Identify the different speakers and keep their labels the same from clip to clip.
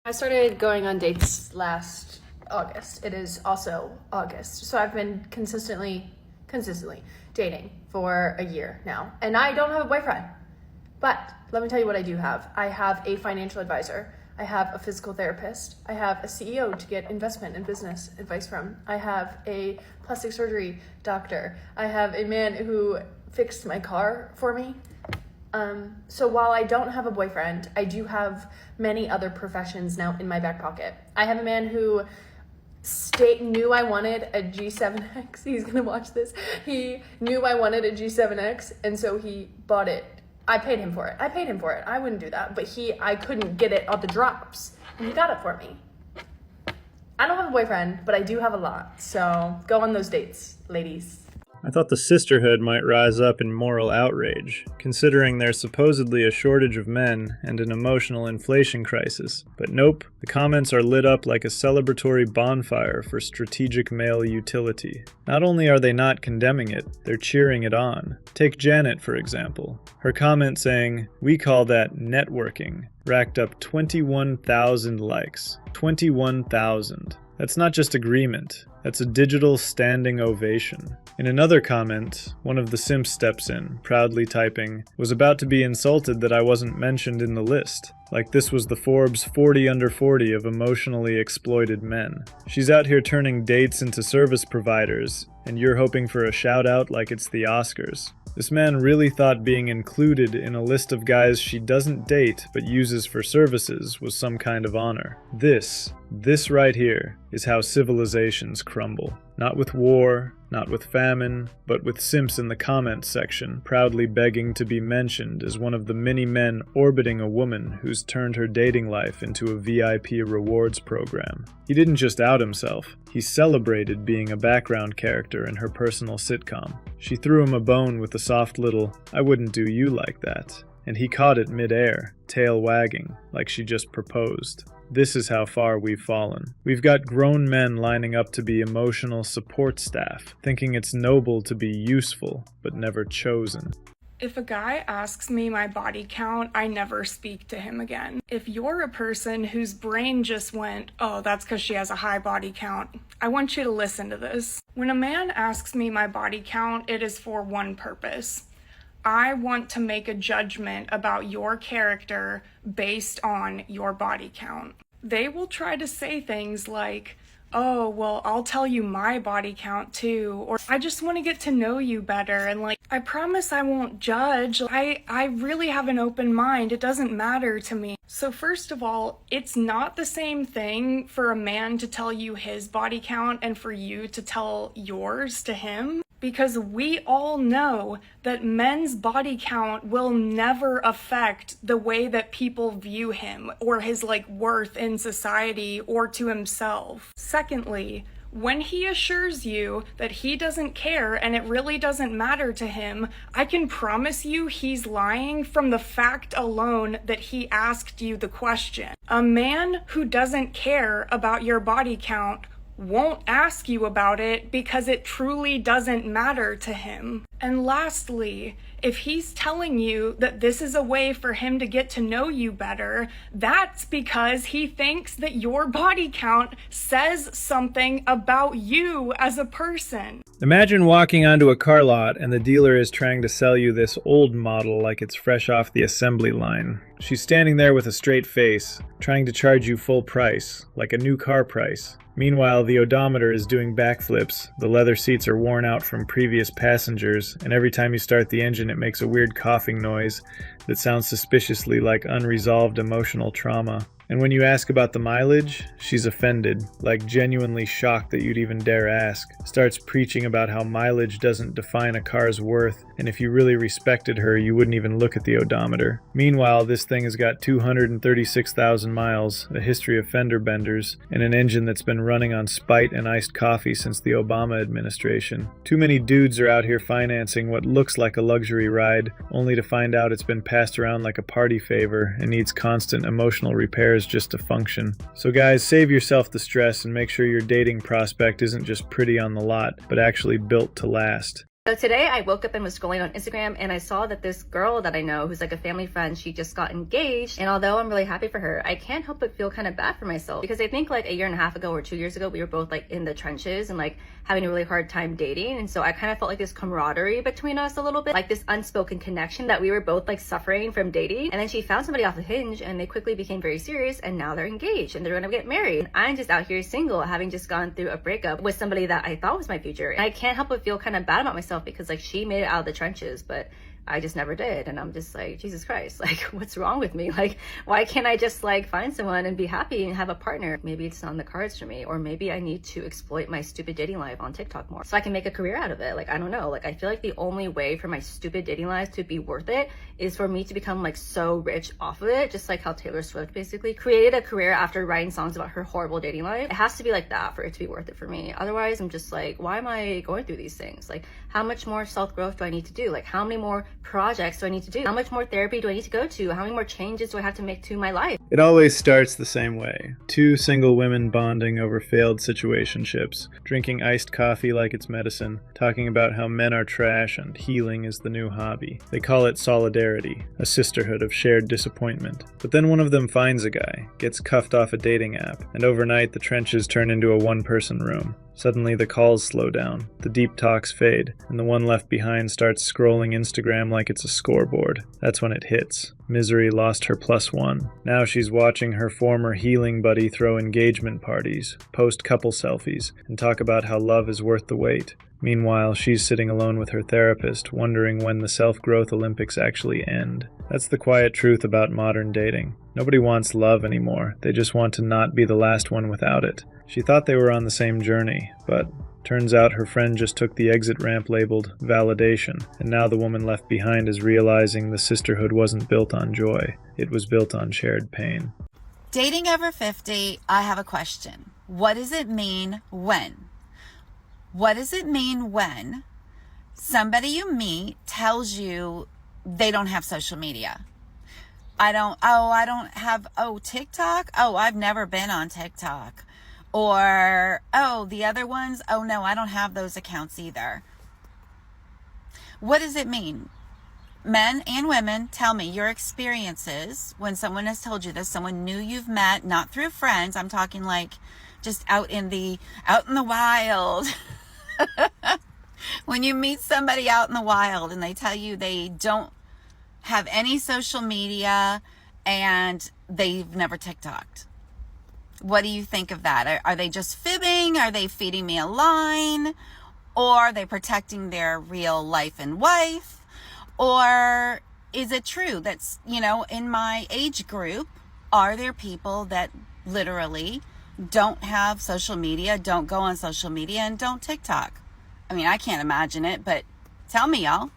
Speaker 1: I started going on dates last August. It is also August. So I've been consistently dating for a year now. And I don't have a boyfriend. But let me tell you what I do have. I have a financial advisor. I have a physical therapist. I have a CEO to get investment and business advice from. I have a plastic surgery doctor. I have a man who fixed my car for me. So while I don't have a boyfriend, I do have many other professions now in my back pocket. I have a man who knew I wanted a G7X. He's gonna watch this. He knew I wanted a G7X, and so he bought it. I paid him for it. I wouldn't do that, but I couldn't get it on the drops, and he got it for me. I don't have a boyfriend, but I do have a lot. So go on those dates, ladies.
Speaker 2: I thought the sisterhood might rise up in moral outrage, considering there's supposedly a shortage of men and an emotional inflation crisis. But nope, the comments are lit up like a celebratory bonfire for strategic male utility. Not only are they not condemning it, they're cheering it on. Take Janet, for example. Her comment saying, "We call that networking," racked up 21,000 likes. 21,000. That's not just agreement. That's a digital standing ovation. In another comment, one of the simps steps in, proudly typing, "Was about to be insulted that I wasn't mentioned in the list." Like this was the Forbes 40 under 40 of emotionally exploited men. She's out here turning dates into service providers, and you're hoping for a shout out like it's the Oscars. This man really thought being included in a list of guys she doesn't date but uses for services was some kind of honor. This right here is how civilizations crumble. Not with war, not with famine, but with simps in the comments section, proudly begging to be mentioned as one of the many men orbiting a woman who's turned her dating life into a VIP rewards program. He didn't just out himself, he celebrated being a background character in her personal sitcom. She threw him a bone with a soft little, "I wouldn't do you like that," and he caught it mid-air, tail wagging, like she just proposed. This is how far we've fallen. We've got grown men lining up to be emotional support staff, thinking it's noble to be useful, but never chosen.
Speaker 3: If a guy asks me my body count, I never speak to him again. If you're a person whose brain just went, "Oh, that's because she has a high body count," I want you to listen to this. When a man asks me my body count, it is for one purpose. I want to make a judgment about your character based on your body count. They will try to say things like, "Oh, well, I'll tell you my body count too," or "I just want to get to know you better," and like, "I promise I won't judge. I really have an open mind. It doesn't matter to me." So first of all, it's not the same thing for a man to tell you his body count and for you to tell yours to him. Because we all know that men's body count will never affect the way that people view him or his worth in society or to himself. Secondly, when he assures you that he doesn't care and it really doesn't matter to him, I can promise you he's lying from the fact alone that he asked you the question. A man who doesn't care about your body count won't ask you about it because it truly doesn't matter to him. And lastly, if he's telling you that this is a way for him to get to know you better, that's because he thinks that your body count says something about you as a person.
Speaker 2: Imagine walking onto a car lot and the dealer is trying to sell you this old model like it's fresh off the assembly line. She's standing there with a straight face, trying to charge you full price, like a new car price. Meanwhile, the odometer is doing backflips, the leather seats are worn out from previous passengers, and every time you start the engine it makes a weird coughing noise that sounds suspiciously like unresolved emotional trauma. And when you ask about the mileage, she's offended, like genuinely shocked that you'd even dare ask. Starts preaching about how mileage doesn't define a car's worth, and if you really respected her, you wouldn't even look at the odometer. Meanwhile, this thing has got 236,000 miles, a history of fender benders, and an engine that's been running on spite and iced coffee since the Obama administration. Too many dudes are out here financing what looks like a luxury ride, only to find out it's been passed around like a party favor and needs constant emotional repairs just to function. So guys, save yourself the stress and make sure your dating prospect isn't just pretty on the lot, but actually built to last.
Speaker 4: So today I woke up and was scrolling on Instagram and I saw that this girl that I know who's like a family friend, she just got engaged. And although I'm really happy for her, I can't help but feel kind of bad for myself because I think like a year and a half ago or 2 years ago, we were both like in the trenches and like having a really hard time dating. And so I kind of felt like this camaraderie between us a little bit, like this unspoken connection that we were both like suffering from dating. And then she found somebody off the Hinge and they quickly became very serious and now they're engaged and they're gonna get married. And I'm just out here single, having just gone through a breakup with somebody that I thought was my future. And I can't help but feel kind of bad about myself because like she made it out of the trenches, but I just never did. And I'm just like, Jesus Christ, like what's wrong with me? Like, why can't I just like find someone and be happy and have a partner? Maybe it's not on the cards for me, or maybe I need to exploit my stupid dating life on TikTok more so I can make a career out of it. Like, I don't know. Like, I feel like the only way for my stupid dating life to be worth it is for me to become like so rich off of it, just like how Taylor Swift basically created a career after writing songs about her horrible dating life. It has to be like that for it to be worth it for me. Otherwise, I'm just like, why am I going through these things? Like, how much more self-growth do I need to do? Like, how many more projects do I need to do? How much more therapy do I need to go to? How many more changes do I have to make to my life?
Speaker 2: It always starts the same way. Two single women bonding over failed situationships, drinking iced coffee like it's medicine, talking about how men are trash and healing is the new hobby. They call it solidarity, a sisterhood of shared disappointment. But then one of them finds a guy, gets cuffed off a dating app, and overnight the trenches turn into a one-person room. Suddenly the calls slow down, the deep talks fade, and the one left behind starts scrolling Instagram like it's a scoreboard. That's when it hits. Misery lost her +1. Now she's watching her former healing buddy throw engagement parties, post couple selfies, and talk about how love is worth the wait. Meanwhile, she's sitting alone with her therapist, wondering when the self-growth Olympics actually end. That's the quiet truth about modern dating. Nobody wants love anymore. They just want to not be the last one without it. She thought they were on the same journey, but turns out her friend just took the exit ramp labeled validation, and now the woman left behind is realizing the sisterhood wasn't built on joy. It was built on shared pain.
Speaker 5: Dating over 50, I have a question. What does it mean when? What does it mean when somebody you meet tells you they don't have social media? I don't have TikTok? I've never been on TikTok. Or, the other ones? No, I don't have those accounts either. What does it mean? Men and women, tell me your experiences when someone has told you this, someone new you've met, not through friends. I'm talking like just out in the wild. When you meet somebody out in the wild and they tell you they don't have any social media and they've never TikToked. What do you think of that? Are they just fibbing? Are they feeding me a line? Or are they protecting their real life and wife? Or is it true that's, in my age group, are there people that literally don't have social media, don't go on social media, and don't TikTok? I mean, I can't imagine it, but tell me, y'all.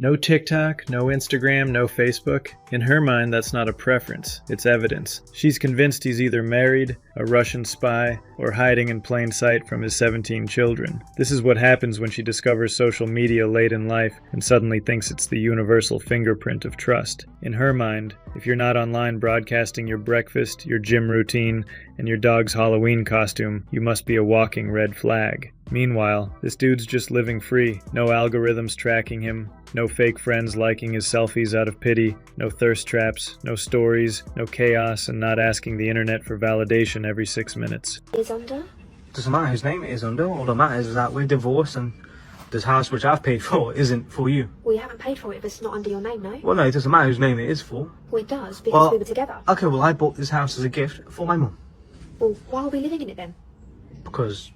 Speaker 2: No TikTok, no Instagram, no Facebook. In her mind, that's not a preference, it's evidence. She's convinced he's either married, a Russian spy, or hiding in plain sight from his 17 children. This is what happens when she discovers social media late in life and suddenly thinks it's the universal fingerprint of trust. In her mind, if you're not online broadcasting your breakfast, your gym routine, and your dog's Halloween costume, you must be a walking red flag. Meanwhile, this dude's just living free. No algorithms tracking him, no fake friends liking his selfies out of pity, no thirst traps, no stories, no chaos, and not asking the internet for validation every 6 minutes.
Speaker 6: Is under?
Speaker 7: Doesn't matter whose name it is under. All that matters is that we're divorced and this house which I've paid for isn't for you.
Speaker 6: Well, you haven't paid for it if it's not under your name, no?
Speaker 7: Well, no, it doesn't matter whose name it is for.
Speaker 6: Well, it does, because we were together.
Speaker 7: Okay, well, I bought this house as a gift for my mum.
Speaker 6: Well, why are we living in it then?
Speaker 7: Because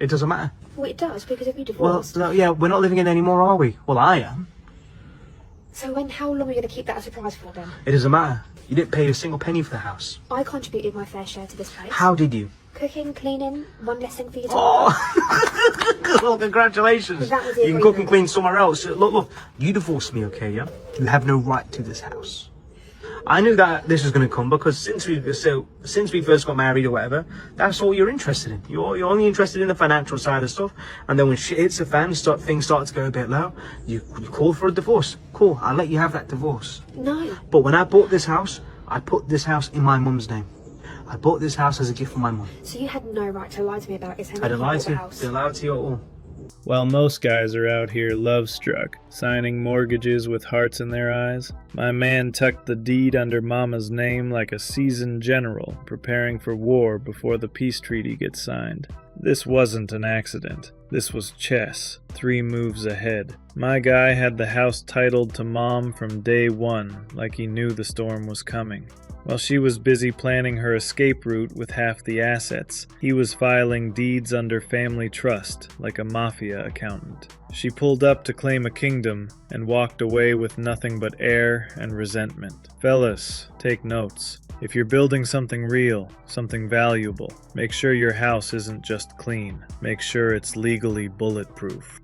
Speaker 7: it doesn't matter.
Speaker 6: Well, it does, because if we
Speaker 7: Well,
Speaker 6: divorced...
Speaker 7: no, yeah, we're not living in it anymore, are we? Well, I am.
Speaker 6: So how long are you going to keep that a surprise for then?
Speaker 7: It doesn't matter. You didn't pay a single penny for the house.
Speaker 6: I contributed my fair share to this place.
Speaker 7: How did you?
Speaker 6: Cooking, cleaning, one less thing for you to do.
Speaker 7: Oh, well, congratulations.
Speaker 6: That was the
Speaker 7: You can cook and
Speaker 6: agreement.
Speaker 7: clean somewhere else. Look, you divorced me, okay, yeah? You have no right to this house. I knew that this was going to come because since we first got married or whatever, that's all you're interested in. You're only interested in the financial side of stuff. And then when shit hits the fan, things start to go a bit low, you call for a divorce. Cool, I'll let you have that divorce.
Speaker 6: No.
Speaker 7: But when I bought this house, I put this house in my mum's name. I bought this house as a gift for my mum.
Speaker 6: So you had no right to lie to me about it.
Speaker 7: I didn't lie to you. Didn't lie to you at all.
Speaker 2: While most guys are out here love-struck, signing mortgages with hearts in their eyes, my man tucked the deed under mama's name like a seasoned general preparing for war before the peace treaty gets signed. This wasn't an accident. This was chess, 3 moves ahead. My guy had the house titled to mom from day one, like he knew the storm was coming. While she was busy planning her escape route with half the assets, he was filing deeds under family trust, like a mafia accountant. She pulled up to claim a kingdom and walked away with nothing but air and resentment. Fellas, take notes. If you're building something real, something valuable, make sure your house isn't just clean. Make sure it's legally bulletproof.